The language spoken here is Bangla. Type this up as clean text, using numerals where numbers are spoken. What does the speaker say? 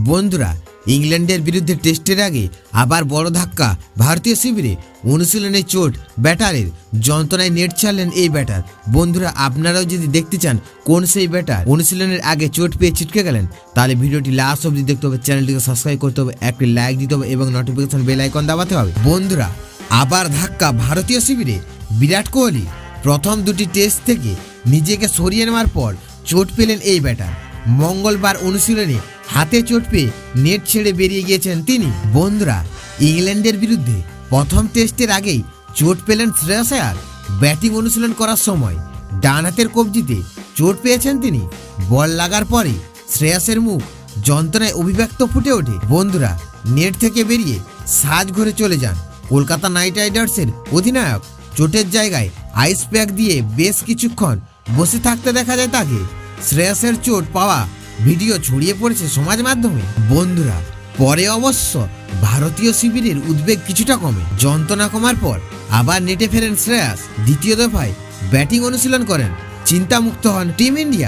বন্ধুরা, ইংল্যান্ডের বিরুদ্ধে টেস্টের আগে আবার বড় ধাক্কা ভারতীয় শিবিরে। অনুশীলনে চোট, ব্যাটারের যন্ত্রণায় নেট ছাড়লেন এই ব্যাটার। বন্ধুরা, আপনারাও যদি দেখতে চান কোন সেই ব্যাটার অনুশীলনের আগে চোট পেয়ে ছিটকে গেলেন, তাহলে ভিডিওটি লাস্ট অবধি দেখতে হবে, চ্যানেলটিকে সাবস্ক্রাইব করতে হবে, একটি লাইক দিতে হবে এবং নোটিফিকেশন বেল আইকন দাবাতে হবে। বন্ধুরা, আবার ধাক্কা ভারতীয় শিবিরে। বিরাট কোহলি প্রথম দুটি টেস্ট থেকে নিজেকে সরিয়ে নেওয়ার পর চোট পেলেন এই ব্যাটার। মঙ্গলবার অনুশীলনে হাতে চোট পেয়ে নেট ছেড়ে বেরিয়ে গিয়েছেন তিনি। বন্ধুরা, ইংল্যান্ডের বিরুদ্ধে প্রথম টেস্টের আগেই চোট পেলেন শ্রেয়াস আয়ার। ব্যাটিং অনুশীলন করার সময় ডান হাতের কবজিতে চোট পেয়েছেন তিনি। বল লাগার পরে শ্রেয়াসের মুখ যন্ত্রণায় অভিব্যক্ত ফুটে ওঠে। বন্ধুরা, নেট থেকে বেরিয়ে সাজঘরে চলে যান কলকাতা নাইট রাইডার্সের অধিনায়ক। চোটের জায়গায় আইস প্যাক দিয়ে বেশ কিছুক্ষণ বসে থাকতে দেখা যায় তাকে। শ্রেয়াসের চোট পাওয়া ভিডিও ছড়িয়ে পড়েছে সমাজ মাধ্যমে। বন্ধুরা, পরে অবশ্য ভারতীয় শিবিরের উদ্বেগ কিছুটা কমে। যন্ত্রণা কমার পর আবার নেটে ফেরেন শ্রেয়াস। দ্বিতীয় দফায় ব্যাটিং অনুশীলন করেন। চিন্তামুক্ত হন টিম ইন্ডিয়া।